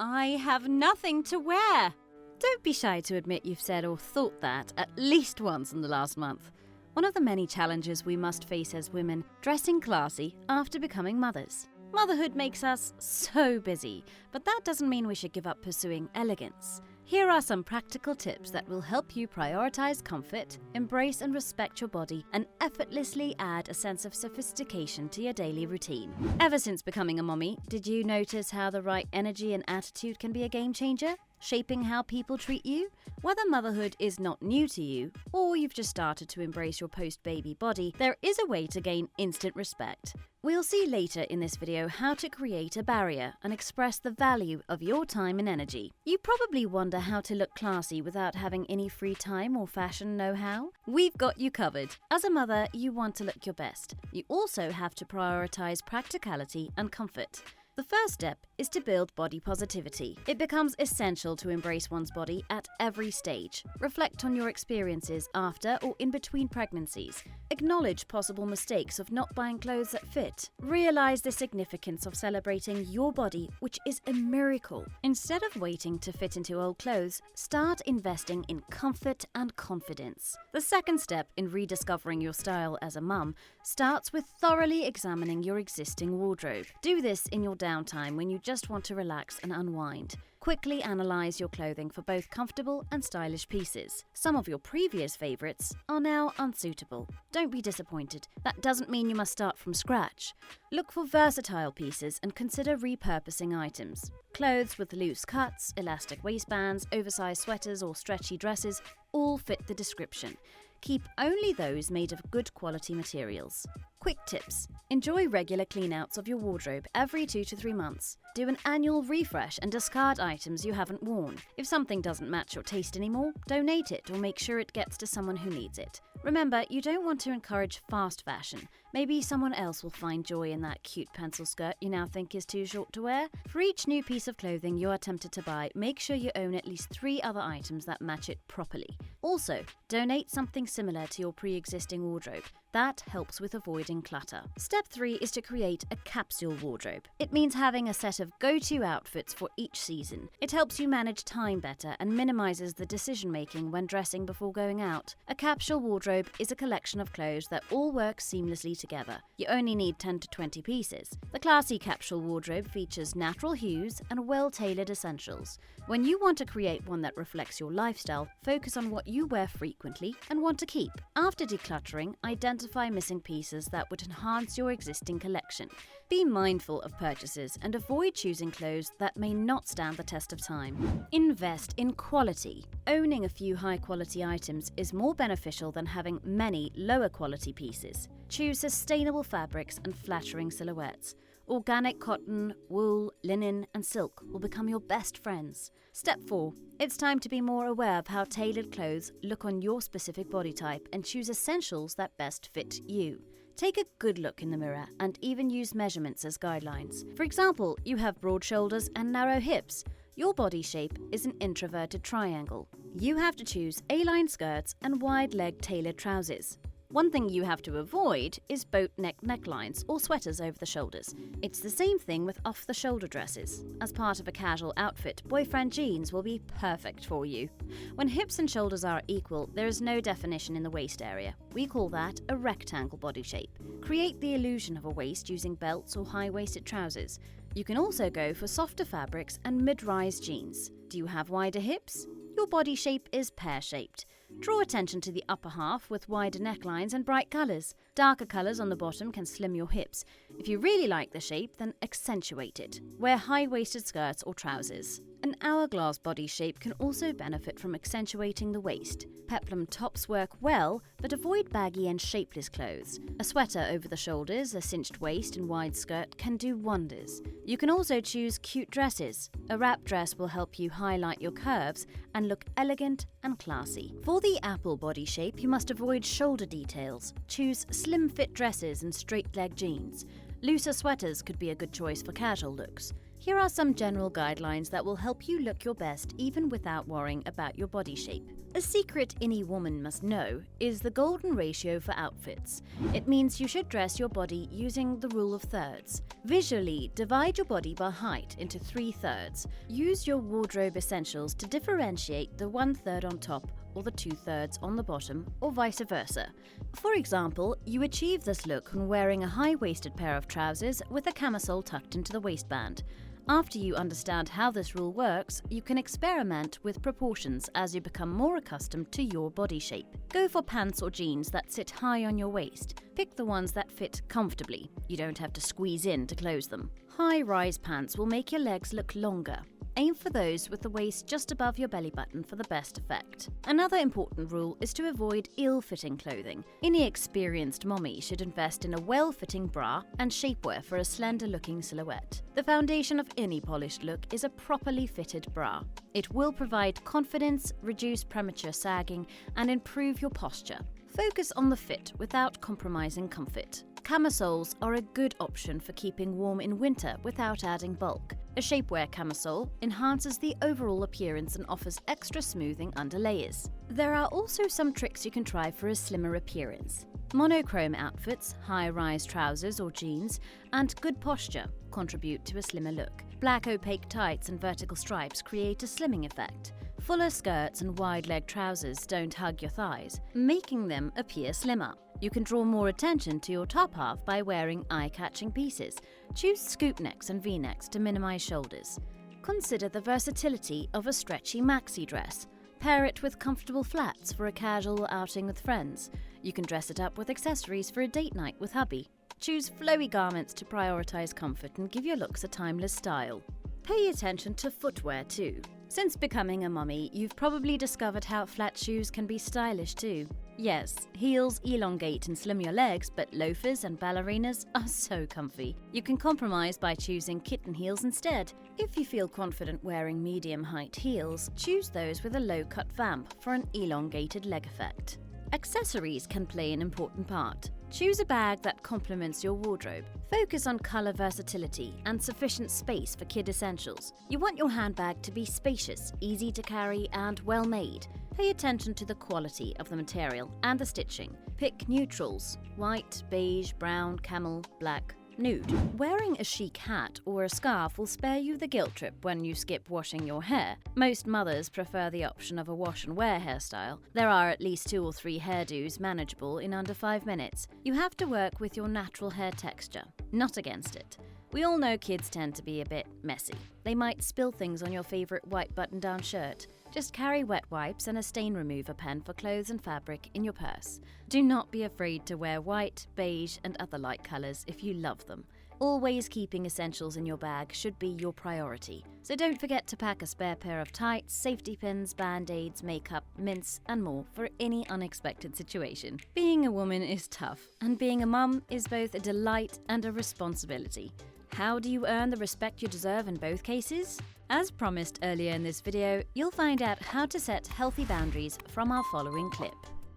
I have nothing to wear. Don't be shy to admit you've said or thought that at least once in the last month. One of the many challenges we must face as women, dressing classy after becoming mothers. Motherhood makes us so busy, but that doesn't mean we should give up pursuing elegance. Here are some practical tips that will help you prioritize comfort, embrace and respect your body, and effortlessly add a sense of sophistication to your daily routine. Ever since becoming a mommy, did you notice how the right energy and attitude can be a game changer, shaping how people treat you? Whether motherhood is not new to you, or you've just started to embrace your post-baby body, there is a way to gain instant respect. We'll see later in this video how to create a barrier and express the value of your time and energy. You probably wonder how to look classy without having any free time or fashion know-how. We've got you covered. As a mother, you want to look your best. You also have to prioritize practicality and comfort. The first step is to build body positivity. It becomes essential to embrace one's body at every stage. Reflect on your experiences after or in between pregnancies. Acknowledge possible mistakes of not buying clothes that fit. Realize the significance of celebrating your body, which is a miracle. Instead of waiting to fit into old clothes, start investing in comfort and confidence. The second step in rediscovering your style as a mum starts with thoroughly examining your existing wardrobe. Do this in your downtime when you just want to relax and unwind. Quickly analyze your clothing for both comfortable and stylish pieces. Some of your previous favorites are now unsuitable. Don't be disappointed. That doesn't mean you must start from scratch. Look for versatile pieces and consider repurposing items. Clothes with loose cuts, elastic waistbands, oversized sweaters or stretchy dresses all fit the description. Keep only those made of good quality materials. Quick tips. Enjoy regular cleanouts of your wardrobe every 2 to 3 months. Do an annual refresh and discard items you haven't worn. If something doesn't match your taste anymore, donate it or make sure it gets to someone who needs it. Remember, you don't want to encourage fast fashion. Maybe someone else will find joy in that cute pencil skirt you now think is too short to wear. For each new piece of clothing you are tempted to buy, make sure you own at least 3 other items that match it properly. Also, donate something similar to your pre-existing wardrobe. That helps with avoiding clutter. Step 3 is to create a capsule wardrobe. It means having a set of go-to outfits for each season. It helps you manage time better and minimizes the decision-making when dressing before going out. A capsule wardrobe is a collection of clothes that all work seamlessly together. You only need 10 to 20 pieces. The classy capsule wardrobe features natural hues and well-tailored essentials. When you want to create one that reflects your lifestyle, focus on what you wear frequently and want to keep. After decluttering, identify missing pieces that would enhance your existing collection. Be mindful of purchases and avoid choosing clothes that may not stand the test of time. Invest in quality. Owning a few high-quality items is more beneficial than having many lower-quality pieces. Choose sustainable fabrics and flattering silhouettes. Organic cotton, wool, linen, and silk will become your best friends. Step 4. It's time to be more aware of how tailored clothes look on your specific body type and choose essentials that best fit you. Take a good look in the mirror and even use measurements as guidelines. For example, you have broad shoulders and narrow hips. Your body shape is an introverted triangle. You have to choose A-line skirts and wide-leg tailored trousers. One thing you have to avoid is boat neck necklines or sweaters over the shoulders. It's the same thing with off-the-shoulder dresses. As part of a casual outfit, boyfriend jeans will be perfect for you. When hips and shoulders are equal, there is no definition in the waist area. We call that a rectangle body shape. Create the illusion of a waist using belts or high-waisted trousers. You can also go for softer fabrics and mid-rise jeans. Do you have wider hips? Your body shape is pear-shaped. Draw attention to the upper half with wider necklines and bright colours. Darker colours on the bottom can slim your hips. If you really like the shape, then accentuate it. Wear high-waisted skirts or trousers. An hourglass body shape can also benefit from accentuating the waist. Peplum tops work well, but avoid baggy and shapeless clothes. A sweater over the shoulders, a cinched waist and wide skirt can do wonders. You can also choose cute dresses. A wrap dress will help you highlight your curves and look elegant and classy. For the apple body shape, you must avoid shoulder details. Choose slim-fit dresses and straight-leg jeans. Looser sweaters could be a good choice for casual looks. Here are some general guidelines that will help you look your best even without worrying about your body shape. A secret any woman must know is the golden ratio for outfits. It means you should dress your body using the rule of thirds. Visually, divide your body by height into 3 thirds. Use your wardrobe essentials to differentiate the 1/3 on top or the 2/3 on the bottom, or vice versa. For example, you achieve this look when wearing a high-waisted pair of trousers with a camisole tucked into the waistband. After you understand how this rule works, you can experiment with proportions as you become more accustomed to your body shape. Go for pants or jeans that sit high on your waist. Pick the ones that fit comfortably. You don't have to squeeze in to close them. High-rise pants will make your legs look longer. Aim for those with the waist just above your belly button for the best effect. Another important rule is to avoid ill-fitting clothing. Any experienced mommy should invest in a well-fitting bra and shapewear for a slender-looking silhouette. The foundation of any polished look is a properly fitted bra. It will provide confidence, reduce premature sagging, and improve your posture. Focus on the fit without compromising comfort. Camisoles are a good option for keeping warm in winter without adding bulk. A shapewear camisole enhances the overall appearance and offers extra smoothing under layers. There are also some tricks you can try for a slimmer appearance. Monochrome outfits, high-rise trousers or jeans, and good posture contribute to a slimmer look. Black opaque tights and vertical stripes create a slimming effect. Fuller skirts and wide-leg trousers don't hug your thighs, making them appear slimmer. You can draw more attention to your top half by wearing eye-catching pieces. Choose scoop necks and V-necks to minimize shoulders. Consider the versatility of a stretchy maxi dress. Pair it with comfortable flats for a casual outing with friends. You can dress it up with accessories for a date night with hubby. Choose flowy garments to prioritize comfort and give your looks a timeless style. Pay attention to footwear too. Since becoming a mummy, you've probably discovered how flat shoes can be stylish too. Yes, heels elongate and slim your legs, but loafers and ballerinas are so comfy. You can compromise by choosing kitten heels instead. If you feel confident wearing medium-height heels, choose those with a low-cut vamp for an elongated leg effect. Accessories can play an important part. Choose a bag that complements your wardrobe. Focus on color versatility and sufficient space for kid essentials. You want your handbag to be spacious, easy to carry, and well made. Pay attention to the quality of the material and the stitching. Pick neutrals: white, beige, brown, camel, black, nude. Wearing a chic hat or a scarf will spare you the guilt trip when you skip washing your hair. Most mothers prefer the option of a wash and wear hairstyle. There are at least 2 or 3 hairdos manageable in under 5 minutes. You have to work with your natural hair texture, not against it. We all know kids tend to be a bit messy. They might spill things on your favorite white button-down shirt. Just carry wet wipes and a stain remover pen for clothes and fabric in your purse. Do not be afraid to wear white, beige, and other light colors if you love them. Always keeping essentials in your bag should be your priority. So don't forget to pack a spare pair of tights, safety pins, band-aids, makeup, mints, and more for any unexpected situation. Being a woman is tough, and being a mum is both a delight and a responsibility. How do you earn the respect you deserve in both cases? As promised earlier in this video, you'll find out how to set healthy boundaries from our following clip.